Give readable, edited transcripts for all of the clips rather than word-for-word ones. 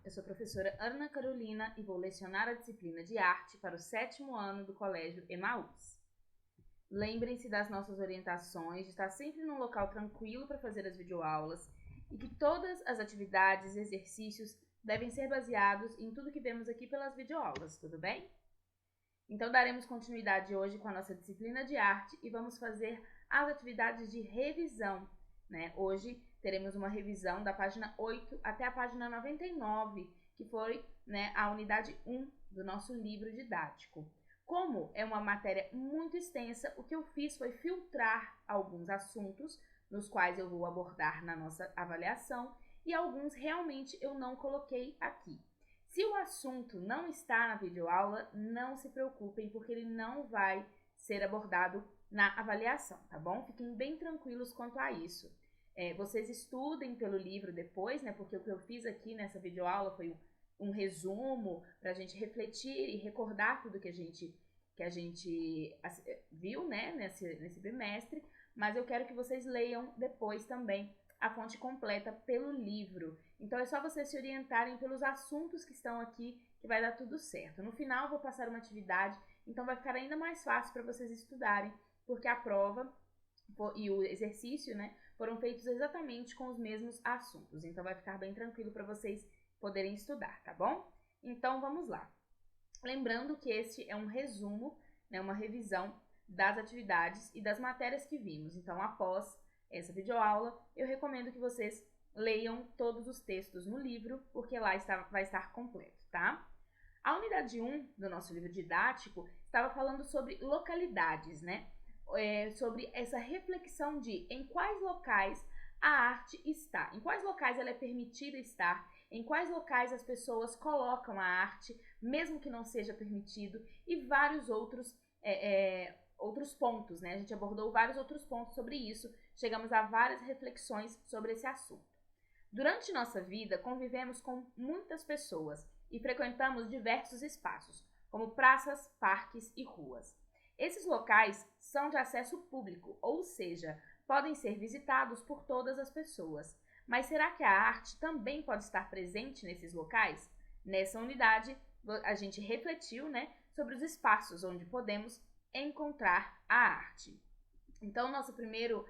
eu sou a professora Ana Carolina e vou lecionar a disciplina de arte para o 7º ano do Colégio Emaús. Lembrem-se das nossas orientações, de estar sempre num local tranquilo para fazer as videoaulas e que todas as atividades e exercícios devem ser baseados em tudo que vemos aqui pelas videoaulas, tudo bem? Então daremos continuidade hoje com a nossa disciplina de arte e vamos fazer as atividades de revisão, né? Hoje teremos uma revisão da página 8 até a página 99, que foi, né, a unidade 1 do nosso livro didático. Como é uma matéria muito extensa, o que eu fiz foi filtrar alguns assuntos nos quais eu vou abordar na nossa avaliação e alguns realmente eu não coloquei aqui. Se o assunto não está na videoaula, não se preocupem, porque ele não vai ser abordado na avaliação, tá bom? Fiquem bem tranquilos quanto a isso. Vocês estudem pelo livro depois, né? Porque o que eu fiz aqui nessa videoaula foi um resumo para a gente refletir e recordar tudo que a gente viu, né? Nesse bimestre. Mas eu quero que vocês leiam depois também a fonte completa pelo livro. Então é só vocês se orientarem pelos assuntos que estão aqui que vai dar tudo certo. No final eu vou passar uma atividade, então vai ficar ainda mais fácil para vocês estudarem, porque a prova e o exercício, né, foram feitos exatamente com os mesmos assuntos. Então vai ficar bem tranquilo para vocês poderem estudar, tá bom? Então vamos lá. Lembrando que este é um resumo, né, uma revisão das atividades e das matérias que vimos. Então após essa videoaula, eu recomendo que vocês leiam todos os textos no livro, porque lá vai estar completo, tá? A unidade 1 do nosso livro didático estava falando sobre localidades, né? Sobre essa reflexão de em quais locais a arte está, em quais locais ela é permitida estar, em quais locais as pessoas colocam a arte, mesmo que não seja permitido, e vários outros pontos, né? A gente abordou vários outros pontos sobre isso, chegamos a várias reflexões sobre esse assunto. Durante nossa vida, convivemos com muitas pessoas e frequentamos diversos espaços, como praças, parques e ruas. Esses locais são de acesso público, ou seja, podem ser visitados por todas as pessoas. Mas será que a arte também pode estar presente nesses locais? Nessa unidade, a gente refletiu, né, sobre os espaços onde podemos encontrar a arte. Então, nossas primeiras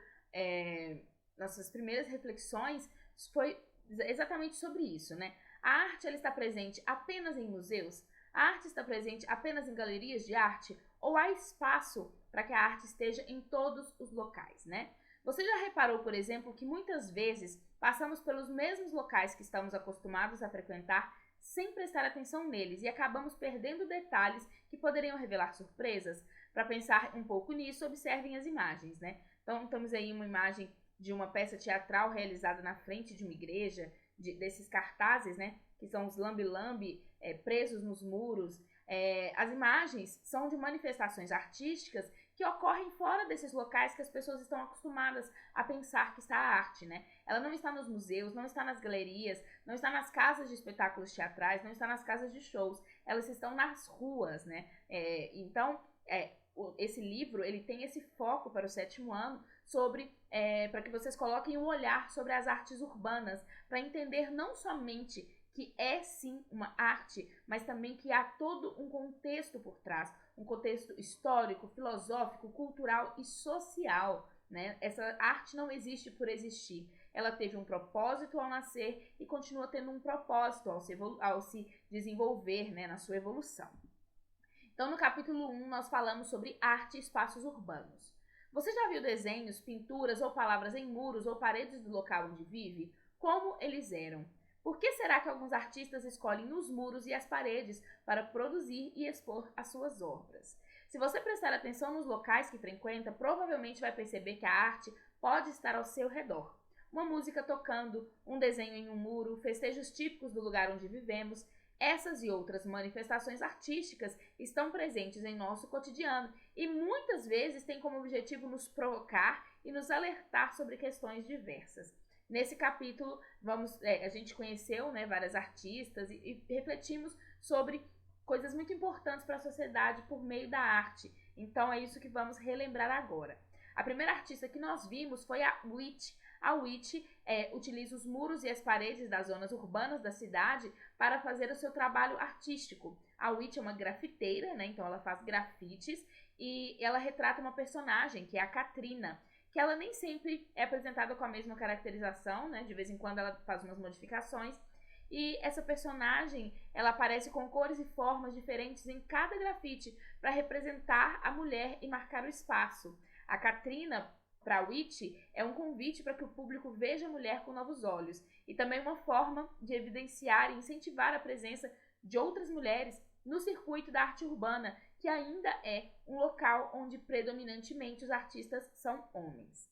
reflexões foi exatamente sobre isso, né? A arte ela está presente apenas em museus? A arte está presente apenas em galerias de arte? Ou há espaço para que a arte esteja em todos os locais, né? Você já reparou, por exemplo, que muitas vezes passamos pelos mesmos locais que estamos acostumados a frequentar sem prestar atenção neles e acabamos perdendo detalhes que poderiam revelar surpresas? Para pensar um pouco nisso, observem as imagens, né? Então, temos aí uma imagem de uma peça teatral realizada na frente de uma igreja, desses cartazes, né? Que são os lambe-lambe presos nos muros. As imagens são de manifestações artísticas que ocorrem fora desses locais que as pessoas estão acostumadas a pensar que está a arte, né? Ela não está nos museus, não está nas galerias, não está nas casas de espetáculos teatrais, não está nas casas de shows, elas estão nas ruas, né? Então, esse livro ele tem esse foco para o 7º ano sobre para que vocês coloquem um olhar sobre as artes urbanas, para entender não somente que é sim uma arte, mas também que há todo um contexto por trás, um contexto histórico, filosófico, cultural e social, né? Essa arte não existe por existir, ela teve um propósito ao nascer e continua tendo um propósito ao se desenvolver, né, na sua evolução. Então, no capítulo 1, nós falamos sobre arte e espaços urbanos. Você já viu desenhos, pinturas ou palavras em muros ou paredes do local onde vive? Como eles eram? Por que será que alguns artistas escolhem os muros e as paredes para produzir e expor as suas obras? Se você prestar atenção nos locais que frequenta, provavelmente vai perceber que a arte pode estar ao seu redor. Uma música tocando, um desenho em um muro, festejos típicos do lugar onde vivemos. Essas e outras manifestações artísticas estão presentes em nosso cotidiano e muitas vezes têm como objetivo nos provocar e nos alertar sobre questões diversas. Nesse capítulo, a gente conheceu, né, várias artistas e refletimos sobre coisas muito importantes para a sociedade por meio da arte. Então, é isso que vamos relembrar agora. A primeira artista que nós vimos foi a Witch. a WIT utiliza os muros e as paredes das zonas urbanas da cidade para fazer o seu trabalho artístico. A WIT é uma grafiteira, né? Então ela faz grafites e ela retrata uma personagem, que é a Katrina, que ela nem sempre é apresentada com a mesma caracterização, né? De vez em quando ela faz umas modificações. E essa personagem, ela aparece com cores e formas diferentes em cada grafite para representar a mulher e marcar o espaço. A Katrina, para a WIT, é um convite para que o público veja a mulher com novos olhos e também uma forma de evidenciar e incentivar a presença de outras mulheres no circuito da arte urbana, que ainda é um local onde predominantemente os artistas são homens.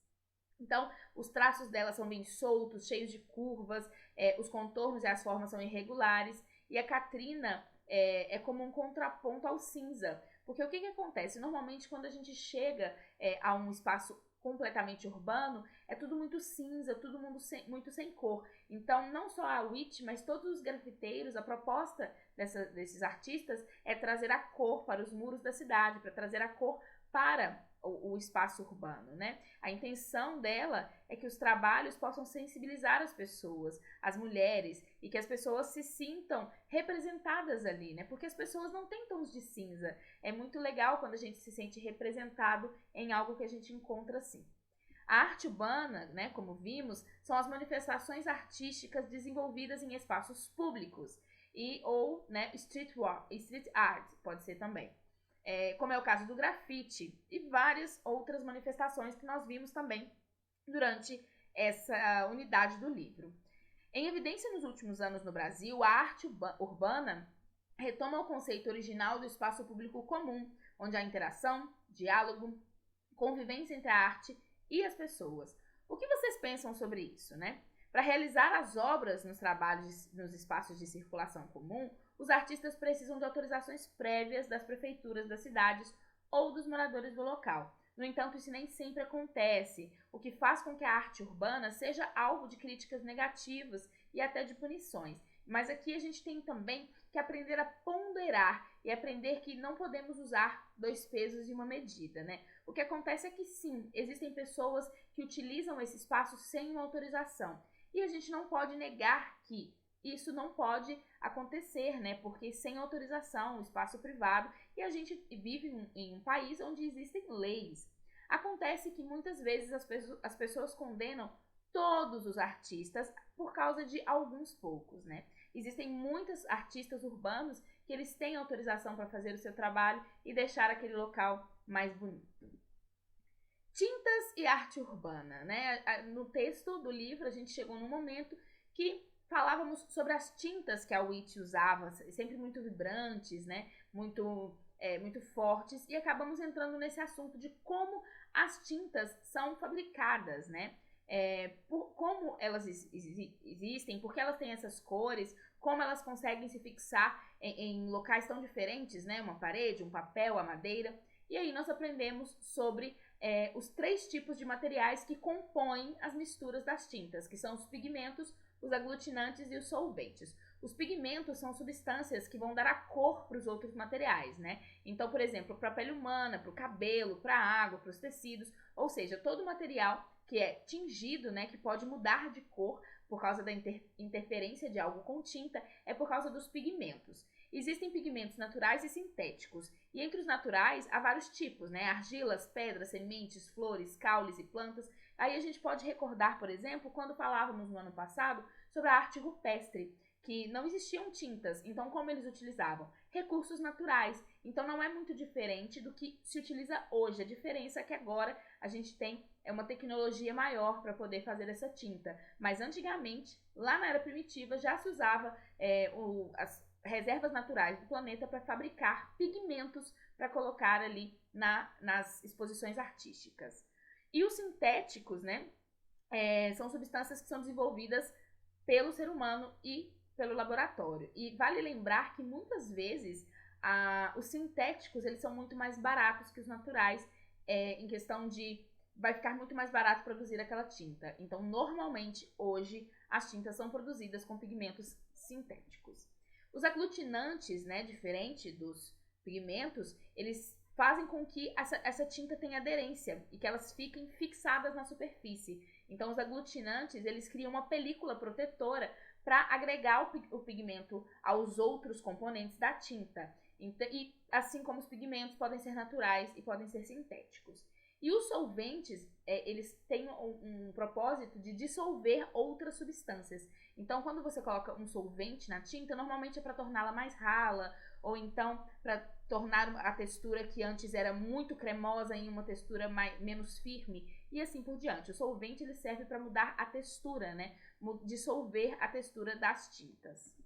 Então, os traços dela são bem soltos, cheios de curvas, os contornos e as formas são irregulares, e a Katrina é como um contraponto ao cinza. Porque o que acontece? Normalmente, quando a gente chega a um espaço completamente urbano, é tudo muito cinza, tudo muito sem cor. Então, não só a WIT, mas todos os grafiteiros, a proposta desses artistas é trazer a cor para os muros da cidade, para trazer a cor para o espaço urbano, né? A intenção dela é que os trabalhos possam sensibilizar as pessoas, as mulheres, e que as pessoas se sintam representadas ali, né? Porque as pessoas não têm tons de cinza. É muito legal quando a gente se sente representado em algo que a gente encontra assim. A arte urbana, né, como vimos, são as manifestações artísticas desenvolvidas em espaços públicos ou né, street art, pode ser também. Como é o caso do grafite e várias outras manifestações que nós vimos também durante essa unidade do livro. Em evidência nos últimos anos no Brasil, a arte urbana retoma o conceito original do espaço público comum, onde há interação, diálogo, convivência entre a arte e as pessoas. O que vocês pensam sobre isso, né? Para realizar as obras nos trabalhos nos espaços de circulação comum, os artistas precisam de autorizações prévias das prefeituras das cidades ou dos moradores do local. No entanto, isso nem sempre acontece, o que faz com que a arte urbana seja alvo de críticas negativas e até de punições. Mas aqui a gente tem também que aprender a ponderar e aprender que não podemos usar dois pesos e uma medida, né? O que acontece é que sim, existem pessoas que utilizam esse espaço sem uma autorização. E a gente não pode negar que isso não pode acontecer, né? Porque sem autorização, espaço privado, e a gente vive em um país onde existem leis. Acontece que muitas vezes as pessoas condenam todos os artistas por causa de alguns poucos, né? Existem muitos artistas urbanos que eles têm autorização para fazer o seu trabalho e deixar aquele local mais bonito. Tintas e arte urbana, né? No texto do livro a gente chegou num momento que falávamos sobre as tintas que a WIT usava, sempre muito vibrantes, né? Muito fortes, e acabamos entrando nesse assunto de como as tintas são fabricadas, né? Como elas existem, porque elas têm essas cores, como elas conseguem se fixar em locais tão diferentes, né? Uma parede, um papel, a madeira. E aí nós aprendemos sobre os 3 tipos de materiais que compõem as misturas das tintas, que são os pigmentos, os aglutinantes e os solventes. Os pigmentos são substâncias que vão dar a cor para os outros materiais, né? Então, por exemplo, para a pele humana, para o cabelo, para a água, para os tecidos, ou seja, todo material que é tingido, né, que pode mudar de cor por causa da interferência de algo com tinta, é por causa dos pigmentos. Existem pigmentos naturais e sintéticos, e entre os naturais há vários tipos, né? Argilas, pedras, sementes, flores, caules e plantas. Aí a gente pode recordar, por exemplo, quando falávamos no ano passado sobre a arte rupestre, que não existiam tintas, então como eles utilizavam? Recursos naturais. Então não é muito diferente do que se utiliza hoje. A diferença é que agora a gente tem uma tecnologia maior para poder fazer essa tinta. Mas antigamente, lá na era primitiva, já se usava as reservas naturais do planeta para fabricar pigmentos para colocar ali nas exposições artísticas. E os sintéticos, né, são substâncias que são desenvolvidas pelo ser humano e pelo laboratório. E vale lembrar que muitas vezes os sintéticos eles são muito mais baratos que os naturais, em questão de vai ficar muito mais barato produzir aquela tinta. Então, normalmente, hoje, as tintas são produzidas com pigmentos sintéticos. Os aglutinantes, né, diferente dos pigmentos, eles fazem com que essa tinta tenha aderência e que elas fiquem fixadas na superfície. Então, os aglutinantes, eles criam uma película protetora para agregar o pigmento aos outros componentes da tinta. E assim como os pigmentos podem ser naturais e podem ser sintéticos. E os solventes, eles têm um propósito de dissolver outras substâncias. Então, quando você coloca um solvente na tinta, normalmente é para torná-la mais rala, ou então para tornar a textura que antes era muito cremosa em uma textura menos firme, e assim por diante. O solvente ele serve para mudar a textura, né? Dissolver a textura das tintas.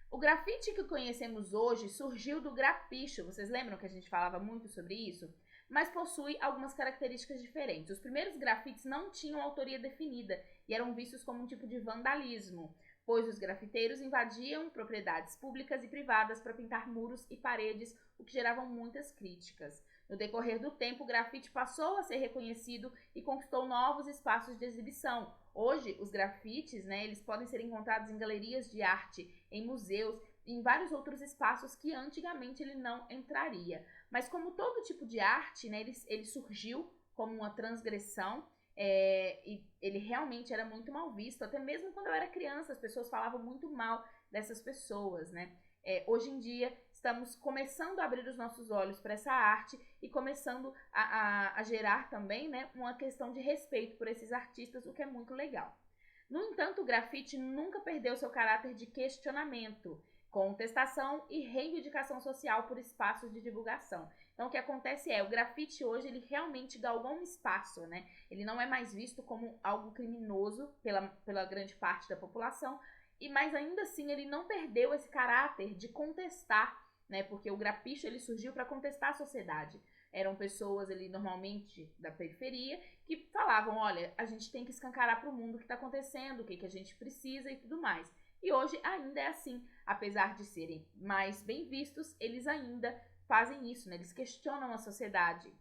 O grafite que conhecemos hoje surgiu do grapicho. Vocês lembram que a gente falava muito sobre isso? Mas possui algumas características diferentes. Os primeiros grafites não tinham autoria definida e eram vistos como um tipo de vandalismo, pois os grafiteiros invadiam propriedades públicas e privadas para pintar muros e paredes, o que gerava muitas críticas. No decorrer do tempo, o grafite passou a ser reconhecido e conquistou novos espaços de exibição. Hoje, os grafites, né, eles podem ser encontrados em galerias de arte, em museus e em vários outros espaços que antigamente ele não entraria. Mas como todo tipo de arte, né, ele surgiu como uma transgressão, e ele realmente era muito mal visto. Até mesmo quando eu era criança, as pessoas falavam muito mal dessas pessoas, né? Hoje em dia, estamos começando a abrir os nossos olhos para essa arte e começando a gerar também, né, uma questão de respeito por esses artistas, o que é muito legal. No entanto, o grafite nunca perdeu seu caráter de questionamento, contestação e reivindicação social por espaços de divulgação. Então, o que acontece o grafite hoje, ele realmente galgou um espaço, né? Ele não é mais visto como algo criminoso pela grande parte da população, mas ainda assim ele não perdeu esse caráter de contestar, né? Porque o grapicho ele surgiu para contestar a sociedade. Eram pessoas ali normalmente da periferia que falavam, olha, a gente tem que escancarar para o mundo o que está acontecendo, o que a gente precisa e tudo mais. E hoje ainda é assim, apesar de serem mais bem vistos, eles ainda fazem isso, né? Eles questionam a sociedade.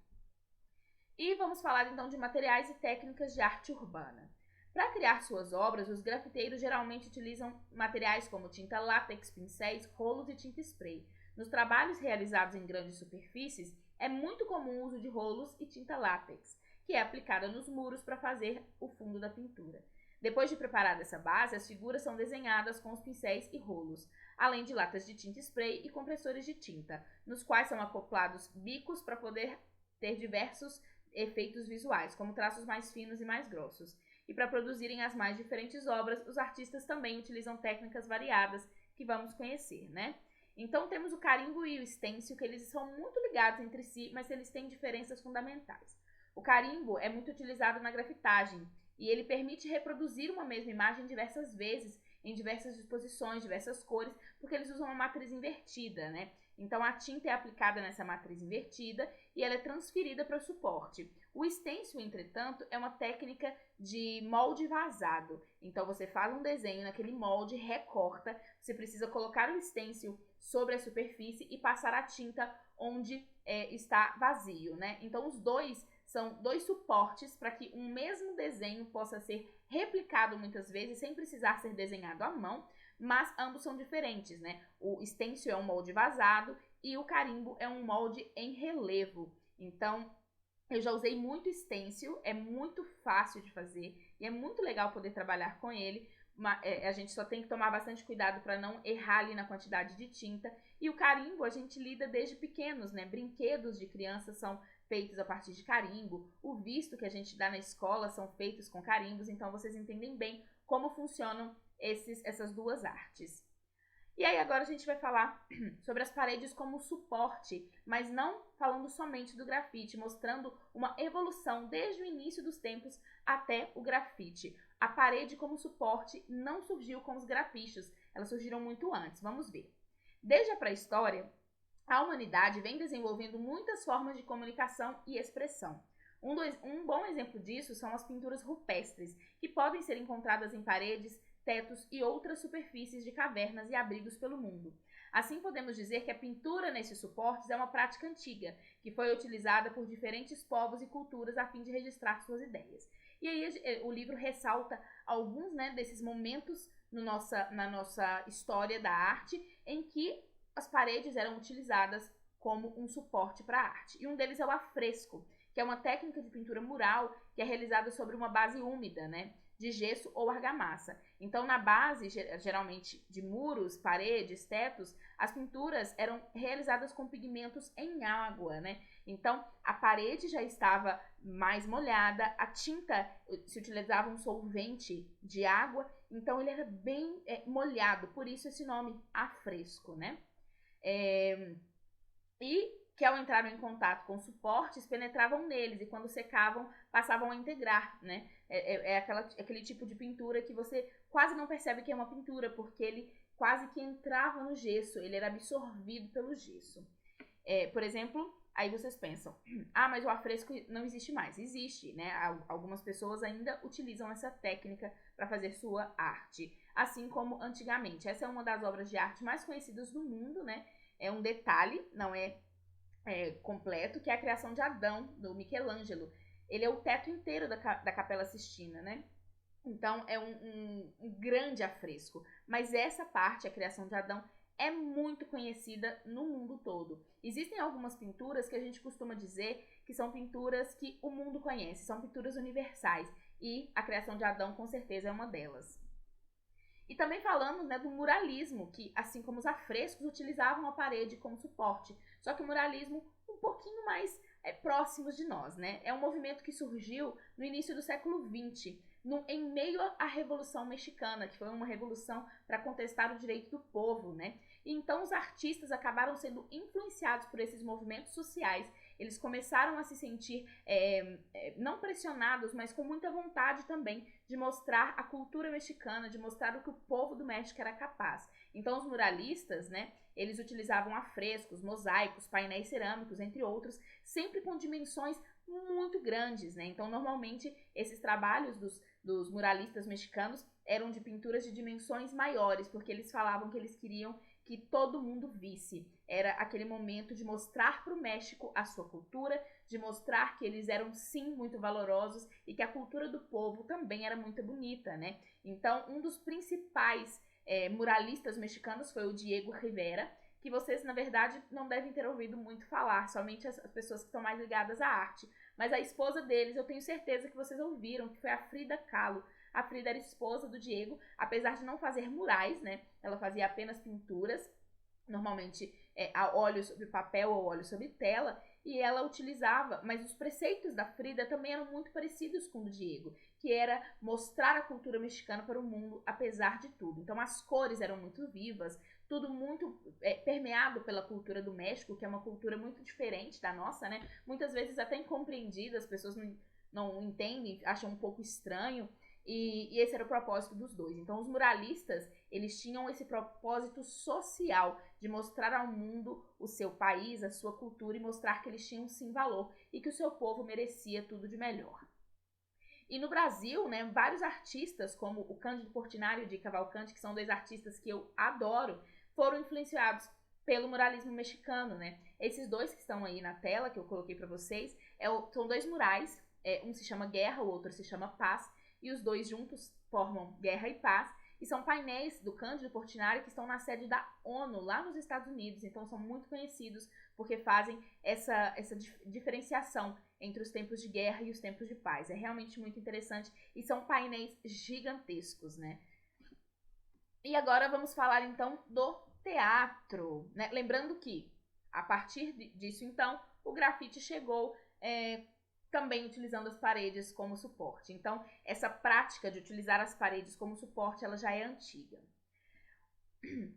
E vamos falar então de materiais e técnicas de arte urbana. Para criar suas obras, os grafiteiros geralmente utilizam materiais como tinta látex, pincéis, rolos e tinta spray. Nos trabalhos realizados em grandes superfícies, é muito comum o uso de rolos e tinta látex, que é aplicada nos muros para fazer o fundo da pintura. Depois de preparada essa base, as figuras são desenhadas com os pincéis e rolos, além de latas de tinta spray e compressores de tinta, nos quais são acoplados bicos para poder ter diversos efeitos visuais, como traços mais finos e mais grossos. E para produzirem as mais diferentes obras, os artistas também utilizam técnicas variadas que vamos conhecer, né? Então temos o carimbo e o stencil, que eles são muito ligados entre si, mas eles têm diferenças fundamentais. O carimbo é muito utilizado na grafitagem e ele permite reproduzir uma mesma imagem diversas vezes, em diversas disposições, diversas cores, porque eles usam uma matriz invertida, né? Então a tinta é aplicada nessa matriz invertida e ela é transferida para o suporte. O stencil, entretanto, é uma técnica de molde vazado. Então você faz um desenho naquele molde, recorta, você precisa colocar o stencil sobre a superfície e passar a tinta onde está vazio, né? Então os dois são dois suportes para que um mesmo desenho possa ser replicado muitas vezes sem precisar ser desenhado à mão, mas ambos são diferentes, né? O stencil é um molde vazado e o carimbo é um molde em relevo. Então, eu já usei muito stencil, é muito fácil de fazer e é muito legal poder trabalhar com ele. A gente só tem que tomar bastante cuidado para não errar ali na quantidade de tinta. E o carimbo a gente lida desde pequenos, né? Brinquedos de crianças são feitos a partir de carimbo. O visto que a gente dá na escola são feitos com carimbos. Então vocês entendem bem como funcionam essas duas artes. E aí agora a gente vai falar sobre as paredes como suporte, mas não falando somente do grafite, mostrando uma evolução desde o início dos tempos até o grafite. A parede como suporte não surgiu com os grapichos, elas surgiram muito antes. Vamos ver. Desde a pré-história, a humanidade vem desenvolvendo muitas formas de comunicação e expressão. Um bom exemplo disso são as pinturas rupestres, que podem ser encontradas em paredes, tetos e outras superfícies de cavernas e abrigos pelo mundo. Assim, podemos dizer que a pintura nesses suportes é uma prática antiga, que foi utilizada por diferentes povos e culturas a fim de registrar suas ideias. E aí o livro ressalta alguns, né, desses momentos na nossa história da arte em que as paredes eram utilizadas como um suporte para a arte. E um deles é o afresco, que é uma técnica de pintura mural que é realizada sobre uma base úmida, né, de gesso ou argamassa. Então, na base, geralmente de muros, paredes, tetos, as pinturas eram realizadas com pigmentos em água, né? Então, a parede já estava mais molhada, a tinta se utilizava um solvente de água, então ele era bem molhado, por isso esse nome afresco, né? E que ao entrarem em contato com suportes, penetravam neles e quando secavam, passavam a integrar, né? Aquele tipo de pintura que você quase não percebe que é uma pintura, porque ele quase que entrava no gesso, ele era absorvido pelo gesso. Por exemplo, aí vocês pensam, mas o afresco não existe mais. Existe, né? Algumas pessoas ainda utilizam essa técnica para fazer sua arte, assim como antigamente. Essa é uma das obras de arte mais conhecidas do mundo, né? É um detalhe, não é completo, que é a criação de Adão, do Michelangelo. Ele é o teto inteiro da Capela Sistina, né? Então, é um grande afresco. Mas essa parte, a criação de Adão, é muito conhecida no mundo todo. Existem algumas pinturas que a gente costuma dizer que são pinturas que o mundo conhece, são pinturas universais. E a criação de Adão, com certeza, é uma delas. E também falamos, né, do muralismo, que, assim como os afrescos, utilizavam a parede como suporte. Só que o muralismo um pouquinho mais próximos de nós, né? É um movimento que surgiu no início do século XX, em meio à Revolução Mexicana, que foi uma revolução para contestar o direito do povo, né? E então os artistas acabaram sendo influenciados por esses movimentos sociais. Eles começaram a se sentir não pressionados, mas com muita vontade também de mostrar a cultura mexicana, de mostrar o que o povo do México era capaz. Então os muralistas, né, eles utilizavam afrescos, mosaicos, painéis cerâmicos, entre outros, sempre com dimensões muito grandes, né? Então normalmente esses trabalhos dos muralistas mexicanos eram de pinturas de dimensões maiores, porque eles falavam que eles queriam que todo mundo visse. Era aquele momento de mostrar para o México a sua cultura, de mostrar que eles eram sim muito valorosos e que a cultura do povo também era muito bonita, né? Então, um dos principais muralistas mexicanos foi o Diego Rivera, que vocês, na verdade, não devem ter ouvido muito falar, somente as pessoas que estão mais ligadas à arte. Mas a esposa deles, eu tenho certeza que vocês ouviram, que foi a Frida Kahlo. A Frida era esposa do Diego, apesar de não fazer murais, né? Ela fazia apenas pinturas, normalmente a óleo sobre papel ou óleo sobre tela, e ela utilizava, mas os preceitos da Frida também eram muito parecidos com o do Diego, que era mostrar a cultura mexicana para o mundo, apesar de tudo. Então as cores eram muito vivas, tudo muito permeado pela cultura do México, que é uma cultura muito diferente da nossa, né? Muitas vezes até incompreendida, as pessoas não entendem, acham um pouco estranho. E esse era o propósito dos dois. Então, os muralistas, eles tinham esse propósito social de mostrar ao mundo o seu país, a sua cultura e mostrar que eles tinham sim valor e que o seu povo merecia tudo de melhor. E no Brasil, né, vários artistas, como o Cândido Portinari e o Di Cavalcanti, que são dois artistas que eu adoro, foram influenciados pelo muralismo mexicano, né? Esses dois que estão aí na tela, que eu coloquei para vocês, são dois murais, um se chama Guerra, o outro se chama Paz, e os dois juntos formam Guerra e Paz, e são painéis do Cândido Portinari que estão na sede da ONU, lá nos Estados Unidos, então são muito conhecidos porque fazem essa diferenciação entre os tempos de guerra e os tempos de paz. É realmente muito interessante e são painéis gigantescos, né? E agora vamos falar então do teatro, né? Lembrando que a partir disso então o grafite chegou também utilizando as paredes como suporte. Então, essa prática de utilizar as paredes como suporte, ela já é antiga.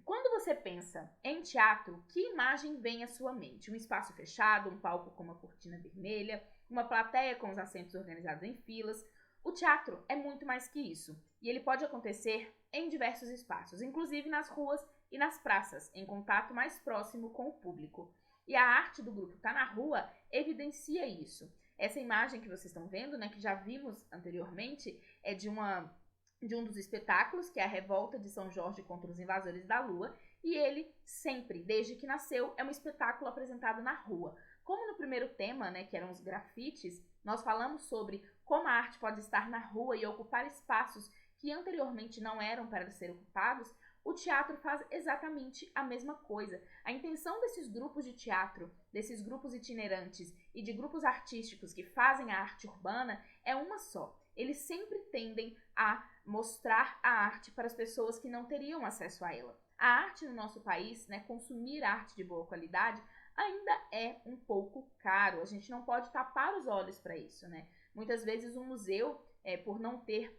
Quando você pensa em teatro, que imagem vem à sua mente? Um espaço fechado, um palco com uma cortina vermelha, uma plateia com os assentos organizados em filas. O teatro é muito mais que isso, e ele pode acontecer em diversos espaços, inclusive nas ruas e nas praças, em contato mais próximo com o público. E a arte do grupo Tá na Rua evidencia isso. Essa imagem que vocês estão vendo, né, que já vimos anteriormente, é de um dos espetáculos, que é a Revolta de São Jorge contra os Invasores da Lua, e ele sempre, desde que nasceu, é um espetáculo apresentado na rua. Como no primeiro tema, né, que eram os grafites, nós falamos sobre como a arte pode estar na rua e ocupar espaços que anteriormente não eram para ser ocupados, o teatro faz exatamente a mesma coisa. A intenção desses grupos de teatro, desses grupos itinerantes e de grupos artísticos que fazem a arte urbana é uma só. Eles sempre tendem a mostrar a arte para as pessoas que não teriam acesso a ela. A arte no nosso país, né, consumir arte de boa qualidade, ainda é um pouco caro. A gente não pode tapar os olhos para isso, né? Muitas vezes um museu, por não ter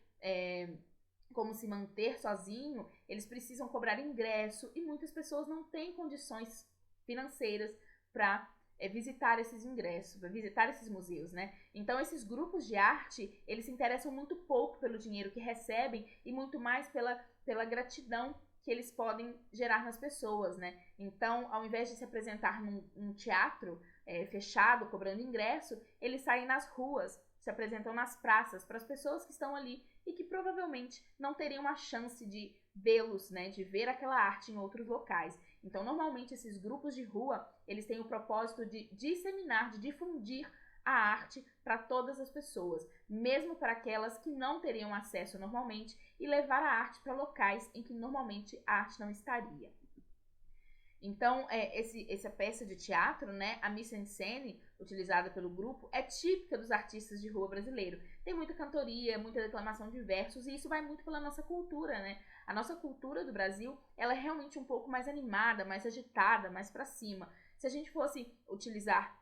como se manter sozinho, eles precisam cobrar ingresso e muitas pessoas não têm condições financeiras para visitar esses ingressos, para visitar esses museus, né? Então esses grupos de arte, eles se interessam muito pouco pelo dinheiro que recebem e muito mais pela gratidão que eles podem gerar nas pessoas, né? Então, ao invés de se apresentar num teatro fechado, cobrando ingresso, eles saem nas ruas, se apresentam nas praças para as pessoas que estão ali e que provavelmente não teriam a chance de vê-los, né, de ver aquela arte em outros locais. Então, normalmente, esses grupos de rua, eles têm o propósito de disseminar, de difundir a arte para todas as pessoas, mesmo para aquelas que não teriam acesso normalmente, e levar a arte para locais em que normalmente a arte não estaria. Então, essa peça de teatro, né, a mise-en-scène, utilizada pelo grupo, é típica dos artistas de rua brasileiro. Tem muita cantoria, muita declamação de versos, e isso vai muito pela nossa cultura, né? A nossa cultura do Brasil, ela é realmente um pouco mais animada, mais agitada, mais para cima. Se a gente fosse utilizar,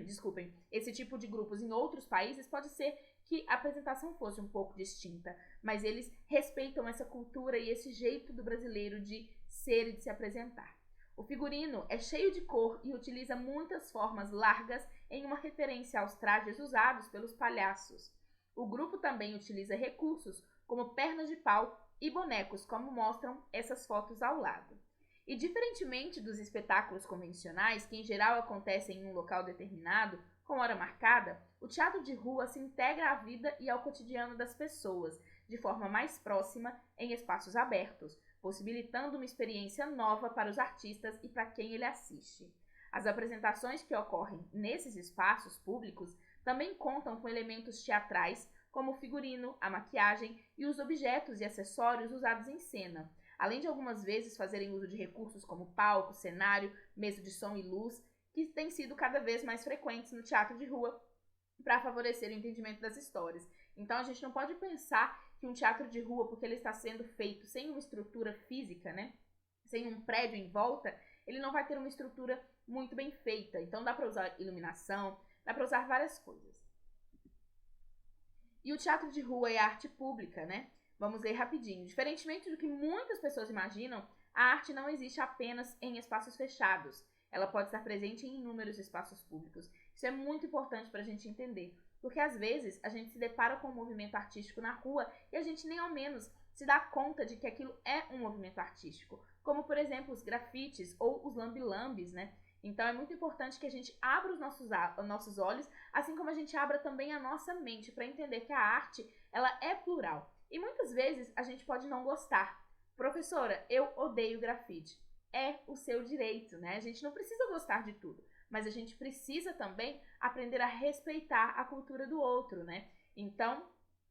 desculpem, esse tipo de grupos em outros países, pode ser que a apresentação fosse um pouco distinta, mas eles respeitam essa cultura e esse jeito do brasileiro de ser e de se apresentar. O figurino é cheio de cor e utiliza muitas formas largas em uma referência aos trajes usados pelos palhaços. O grupo também utiliza recursos como pernas de pau e bonecos, como mostram essas fotos ao lado. E diferentemente dos espetáculos convencionais, que em geral acontecem em um local determinado, com hora marcada, o teatro de rua se integra à vida e ao cotidiano das pessoas, de forma mais próxima, em espaços abertos, possibilitando uma experiência nova para os artistas e para quem ele assiste. As apresentações que ocorrem nesses espaços públicos também contam com elementos teatrais, como o figurino, a maquiagem e os objetos e acessórios usados em cena, além de algumas vezes fazerem uso de recursos como palco, cenário, mesa de som e luz, que têm sido cada vez mais frequentes no teatro de rua para favorecer o entendimento das histórias. Então a gente não pode pensar que um teatro de rua, porque ele está sendo feito sem uma estrutura física, né, sem um prédio em volta, ele não vai ter uma estrutura muito bem feita. Então dá para usar iluminação, dá para usar várias coisas. E o teatro de rua é arte pública, né? Vamos ler rapidinho. Diferentemente do que muitas pessoas imaginam, a arte não existe apenas em espaços fechados. Ela pode estar presente em inúmeros espaços públicos. Isso é muito importante para a gente entender, porque às vezes a gente se depara com um movimento artístico na rua e a gente nem ao menos se dá conta de que aquilo é um movimento artístico, como por exemplo os grafites ou os lambi-lambis, né? Então é muito importante que a gente abra os nossos olhos, assim como a gente abra também a nossa mente para entender que a arte, ela é plural. E muitas vezes a gente pode não gostar. Professora, eu odeio grafite. É o seu direito, né? A gente não precisa gostar de tudo, mas a gente precisa também aprender a respeitar a cultura do outro, né? Então,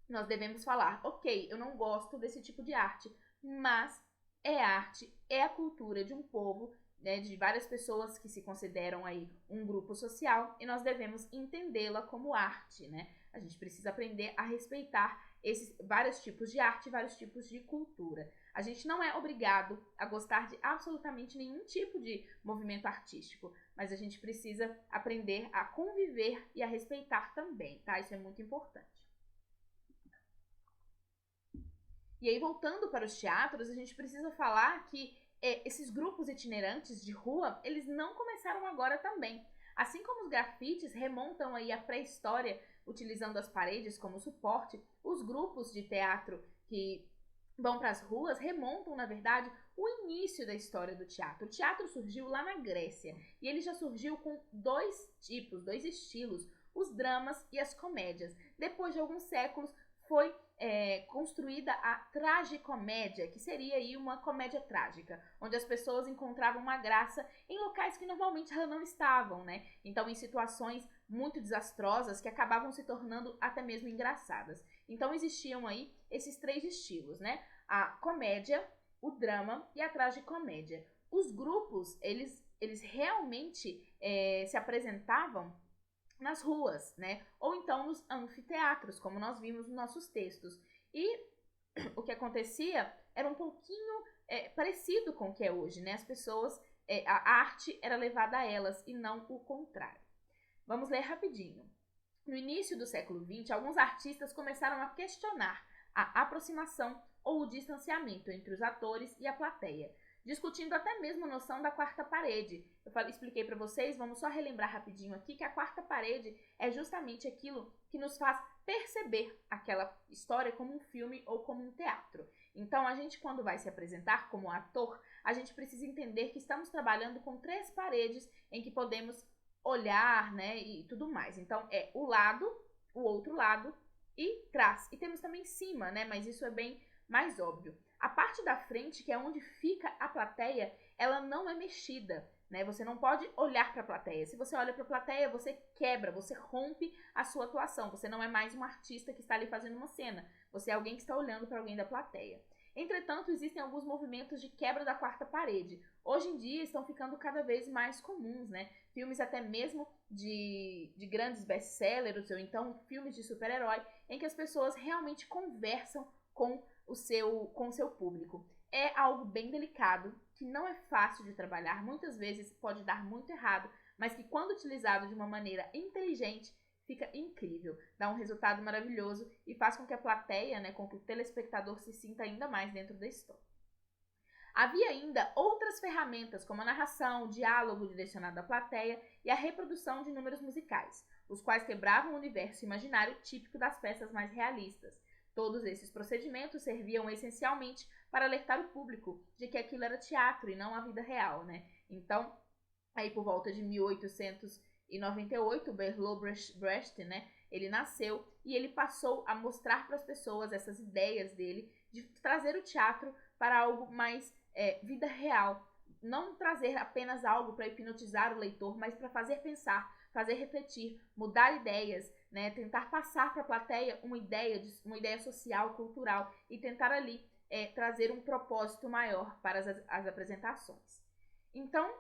nós devemos falar, ok, eu não gosto desse tipo de arte, mas é arte, é a cultura de um povo, né, de várias pessoas que se consideram aí um grupo social, e nós devemos entendê-la como arte, né? A gente precisa aprender a respeitar esses vários tipos de arte, vários tipos de cultura. A gente não é obrigado a gostar de absolutamente nenhum tipo de movimento artístico, mas a gente precisa aprender a conviver e a respeitar também, tá? Isso é muito importante. E aí, voltando para os teatros, a gente precisa falar que esses grupos itinerantes de rua, eles não começaram agora também. Assim como os grafites remontam aí à pré-história, utilizando as paredes como suporte, os grupos de teatro que vão para as ruas remontam, na verdade, o início da história do teatro. O teatro surgiu lá na Grécia e ele já surgiu com dois estilos, os dramas e as comédias. Depois de alguns séculos, foi construída a tragicomédia, que seria aí uma comédia trágica, onde as pessoas encontravam uma graça em locais que normalmente elas não estavam, né? Então, em situações muito desastrosas que acabavam se tornando até mesmo engraçadas. Então, existiam aí esses três estilos, né? A comédia, o drama e a tragicomédia. Os grupos, eles realmente se apresentavam nas ruas, né? Ou então nos anfiteatros, como nós vimos nos nossos textos. E o que acontecia era um pouquinho parecido com o que é hoje, né? As pessoas, a arte era levada a elas e não o contrário. Vamos ler rapidinho. No início do século XX, alguns artistas começaram a questionar a aproximação ou o distanciamento entre os atores e a plateia, discutindo até mesmo a noção da quarta parede. Expliquei para vocês, vamos só relembrar rapidinho aqui que a quarta parede é justamente aquilo que nos faz perceber aquela história como um filme ou como um teatro. Então, a gente, quando vai se apresentar como ator, a gente precisa entender que estamos trabalhando com 3 paredes em que podemos olhar, né, e tudo mais. Então, é o lado, o outro lado e trás. E temos também cima, né, mas isso é bem mais óbvio. A parte da frente, que é onde fica a plateia, ela não é mexida, né? Você não pode olhar para a plateia. Se você olha para a plateia, você quebra, você rompe a sua atuação. Você não é mais um artista que está ali fazendo uma cena. Você é alguém que está olhando para alguém da plateia. Entretanto, existem alguns movimentos de quebra da quarta parede. Hoje em dia estão ficando cada vez mais comuns, né? Filmes até mesmo de grandes best-sellers ou então filmes de super-herói em que as pessoas realmente conversam com o seu público. É algo bem delicado, que não é fácil de trabalhar, muitas vezes pode dar muito errado, mas que quando utilizado de uma maneira inteligente, fica incrível, dá um resultado maravilhoso e faz com que a plateia, né, com que o telespectador se sinta ainda mais dentro da história. Havia ainda outras ferramentas, como a narração, o diálogo direcionado à plateia e a reprodução de números musicais, os quais quebravam o universo imaginário típico das peças mais realistas. Todos esses procedimentos serviam essencialmente para alertar o público de que aquilo era teatro e não a vida real, né? Então, aí por volta de 1898, Bertolt Brecht, né, ele nasceu e ele passou a mostrar para as pessoas essas ideias dele de trazer o teatro para algo mais vida real. Não trazer apenas algo para hipnotizar o leitor, mas para fazer pensar, fazer refletir, mudar ideias, né, tentar passar para a plateia uma ideia social, cultural e tentar ali trazer um propósito maior para as apresentações. Então,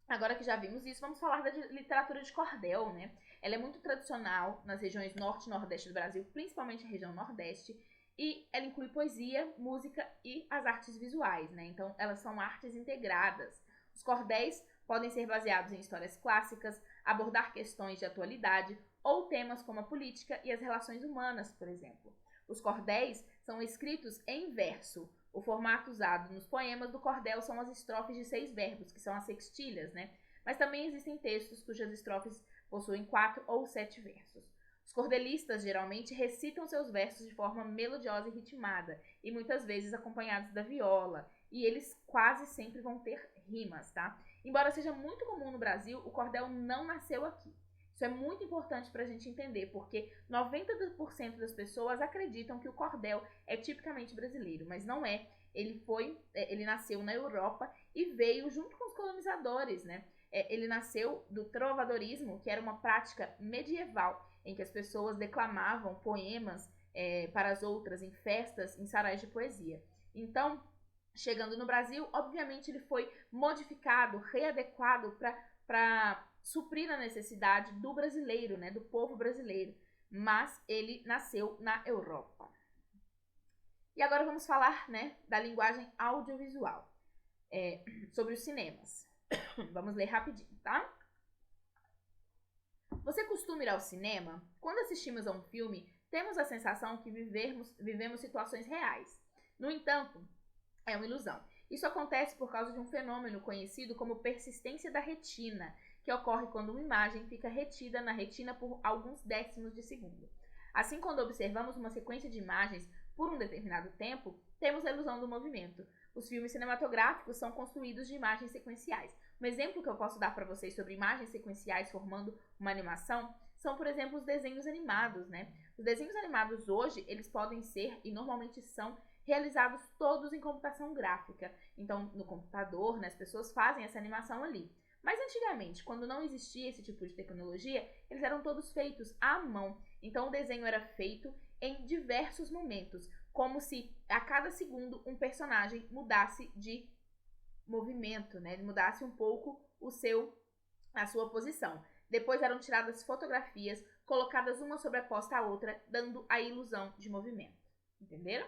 agora que já vimos isso, vamos falar da literatura de cordel, né? Ela é muito tradicional nas regiões norte e nordeste do Brasil, principalmente a região nordeste, e ela inclui poesia, música e as artes visuais, né? Então, elas são artes integradas. Os cordéis podem ser baseados em histórias clássicas, abordar questões de atualidade ou temas como a política e as relações humanas, por exemplo. Os cordéis são escritos em verso. O formato usado nos poemas do cordel são as estrofes de 6 verbos, que são as sextilhas, né? Mas também existem textos cujas estrofes possuem 4 ou 7 versos. Os cordelistas geralmente recitam seus versos de forma melodiosa e ritmada, e muitas vezes acompanhados da viola, e eles quase sempre vão ter rimas, tá? Embora seja muito comum no Brasil, o cordel não nasceu aqui. Isso é muito importante para a gente entender, porque 90% das pessoas acreditam que o cordel é tipicamente brasileiro, mas não é. Ele nasceu na Europa e veio junto com os colonizadores, né? Ele nasceu do trovadorismo, que era uma prática medieval, em que as pessoas declamavam poemas para as outras em festas, em sarais de poesia. Então, chegando no Brasil, obviamente ele foi modificado, readequado para suprir a necessidade do brasileiro, né, do povo brasileiro, mas ele nasceu na Europa. E agora vamos falar, né, da linguagem audiovisual, sobre os cinemas. Vamos ler rapidinho, tá? Você costuma ir ao cinema? Quando assistimos a um filme, temos a sensação que vivemos situações reais. No entanto, é uma ilusão. Isso acontece por causa de um fenômeno conhecido como persistência da retina, que ocorre quando uma imagem fica retida na retina por alguns décimos de segundo. Assim, quando observamos uma sequência de imagens por um determinado tempo, temos a ilusão do movimento. Os filmes cinematográficos são construídos de imagens sequenciais. Um exemplo que eu posso dar para vocês sobre imagens sequenciais formando uma animação são, por exemplo, os desenhos animados, né? Os desenhos animados hoje, eles podem ser, e normalmente são, realizados todos em computação gráfica. Então, no computador, né, as pessoas fazem essa animação ali. Mas antigamente, quando não existia esse tipo de tecnologia, eles eram todos feitos à mão. Então, o desenho era feito em diversos momentos. como se a cada segundo um personagem mudasse de movimento, né? Ele mudasse um pouco a sua posição. Depois eram tiradas fotografias, colocadas uma sobreposta à outra, dando a ilusão de movimento. Entenderam?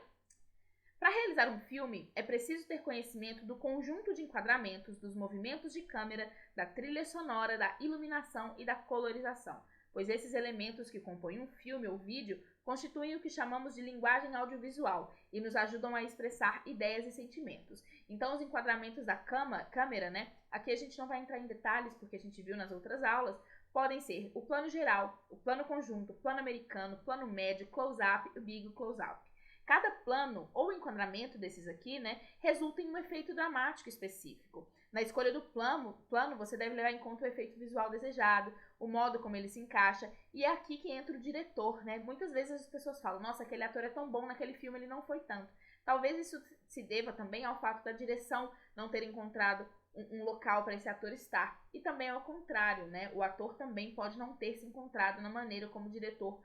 Para realizar um filme, é preciso ter conhecimento do conjunto de enquadramentos, dos movimentos de câmera, da trilha sonora, da iluminação e da colorização, pois esses elementos que compõem um filme ou vídeo constituem o que chamamos de linguagem audiovisual e nos ajudam a expressar ideias e sentimentos. Então, os enquadramentos da câmera, né? Aqui a gente não vai entrar em detalhes, porque a gente viu nas outras aulas, podem ser o plano geral, o plano conjunto, o plano americano, plano médio, close-up e o big close-up. Cada plano ou enquadramento desses aqui, né, resulta em um efeito dramático específico. Na escolha do plano, você deve levar em conta o efeito visual desejado, o modo como ele se encaixa, e é aqui que entra o diretor, né? Muitas vezes as pessoas falam, nossa, aquele ator é tão bom naquele filme, ele não foi tanto. Talvez isso se deva também ao fato da direção não ter encontrado um local para esse ator estar. E também ao contrário, né? O ator também pode não ter se encontrado na maneira como o diretor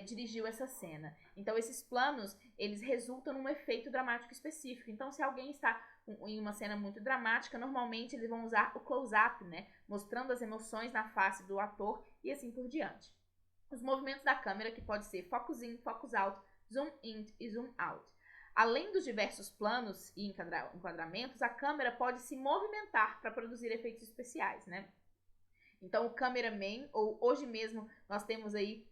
dirigiu essa cena. Então, esses planos, eles resultam num efeito dramático específico. Então, se alguém está em uma cena muito dramática, normalmente eles vão usar o close-up, né? Mostrando as emoções na face do ator e assim por diante. Os movimentos da câmera, que pode ser focus in, focus out, zoom in e zoom out. Além dos diversos planos e enquadramentos, a câmera pode se movimentar para produzir efeitos especiais, né? Então, o cameraman, ou hoje mesmo nós temos aí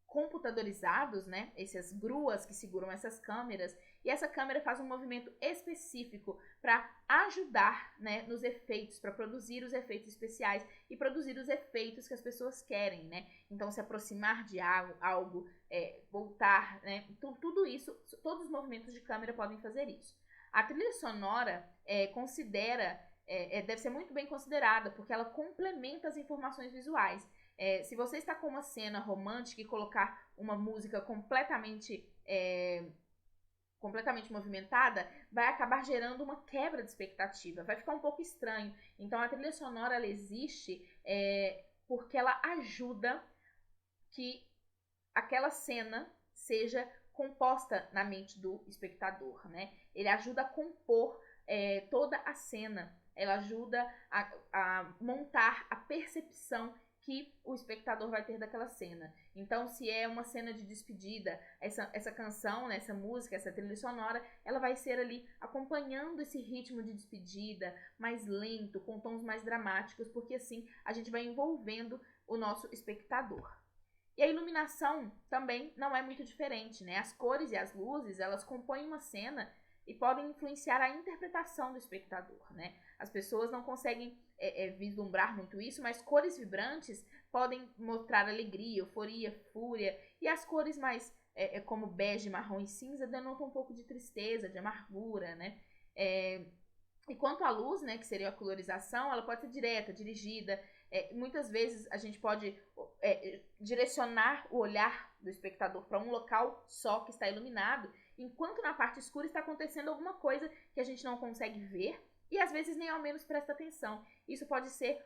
computadorizados, né? Essas gruas que seguram essas câmeras, e essa câmera faz um movimento específico para ajudar, né, nos efeitos, para produzir os efeitos especiais e produzir os efeitos que as pessoas querem, né? Então, se aproximar de algo, voltar, né? Tudo isso, todos os movimentos de câmera podem fazer isso. A trilha sonora deve ser muito bem considerada, porque ela complementa as informações visuais. Se você está com uma cena romântica e colocar uma música completamente movimentada, vai acabar gerando uma quebra de expectativa, vai ficar um pouco estranho. Então, a trilha sonora ela existe porque ela ajuda que aquela cena seja composta na mente do espectador, né? Ele ajuda a compor toda a cena, ela ajuda a montar a percepção que o espectador vai ter daquela cena. Então, se é uma cena de despedida, essa canção, né, essa música, essa trilha sonora, ela vai ser ali acompanhando esse ritmo de despedida, mais lento, com tons mais dramáticos, porque assim a gente vai envolvendo o nosso espectador. E a iluminação também não é muito diferente, né? As cores e as luzes, elas compõem uma cena e podem influenciar a interpretação do espectador, né? As pessoas não conseguem vislumbrar muito isso, mas cores vibrantes podem mostrar alegria, euforia, fúria, e as cores mais como bege, marrom e cinza denotam um pouco de tristeza, de amargura, né? E quanto à luz, né, que seria a colorização, ela pode ser direta, dirigida. Muitas vezes a gente pode direcionar o olhar do espectador para um local só que está iluminado, enquanto na parte escura está acontecendo alguma coisa que a gente não consegue ver e às vezes nem ao menos presta atenção. Isso pode ser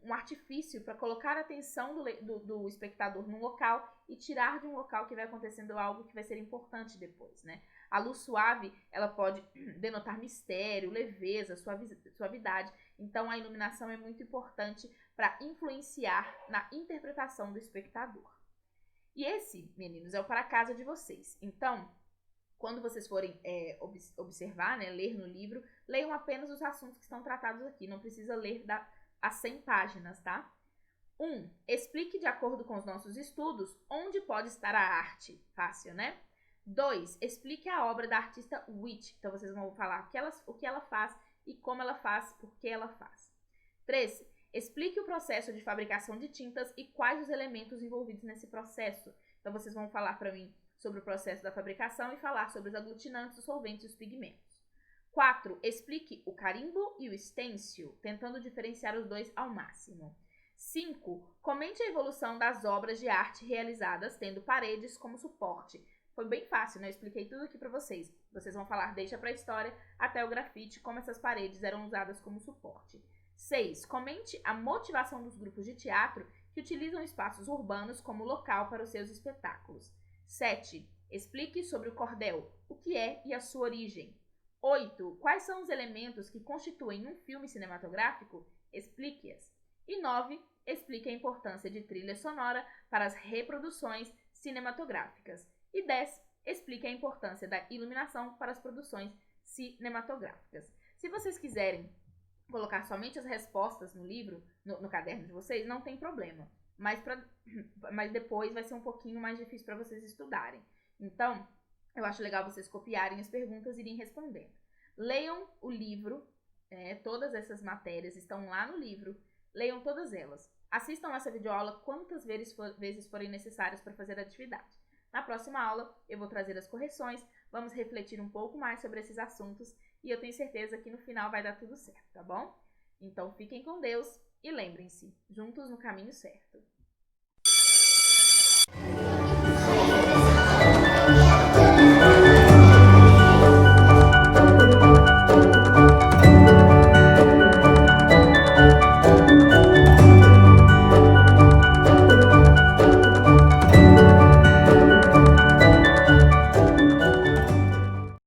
um artifício para colocar a atenção do espectador num local e tirar de um local que vai acontecendo algo que vai ser importante depois, né? A luz suave, ela pode denotar mistério, leveza, suavidade. Então, a iluminação é muito importante para influenciar na interpretação do espectador. E esse, meninos, é o para casa de vocês. Então, quando vocês forem observar, né, ler no livro, leiam apenas os assuntos que estão tratados aqui. Não precisa ler as 100 páginas, tá? 1. Explique de acordo com os nossos estudos onde pode estar a arte. Fácil, né? 2. Explique a obra da artista Witch. Então, vocês vão falar o que ela faz e como ela faz, por que ela faz. 3. Explique o processo de fabricação de tintas e quais os elementos envolvidos nesse processo. Então, vocês vão falar para mim sobre o processo da fabricação e falar sobre os aglutinantes, os solventes e os pigmentos. 4. Explique o carimbo e o stencil, tentando diferenciar os dois ao máximo. 5. Comente a evolução das obras de arte realizadas tendo paredes como suporte. Foi bem fácil, né? Eu expliquei tudo aqui para vocês. Vocês vão falar desde a pré-história até o grafite, como essas paredes eram usadas como suporte. 6. Comente a motivação dos grupos de teatro que utilizam espaços urbanos como local para os seus espetáculos. 7. Explique sobre o cordel, o que é e a sua origem. 8. Quais são os elementos que constituem um filme cinematográfico? Explique-as. E 9. Explique a importância de trilha sonora para as reproduções cinematográficas. E 10. Explique a importância da iluminação para as produções cinematográficas. Se vocês quiserem colocar somente as respostas no livro, no caderno de vocês, não tem problema. Mas depois vai ser um pouquinho mais difícil para vocês estudarem. Então, eu acho legal vocês copiarem as perguntas e irem respondendo. Leiam o livro, todas essas matérias estão lá no livro. Leiam todas elas. Assistam essa videoaula quantas vezes forem necessárias para fazer a atividade. Na próxima aula, eu vou trazer as correções, vamos refletir um pouco mais sobre esses assuntos e eu tenho certeza que no final vai dar tudo certo, tá bom? Então, fiquem com Deus e lembrem-se, juntos no caminho certo.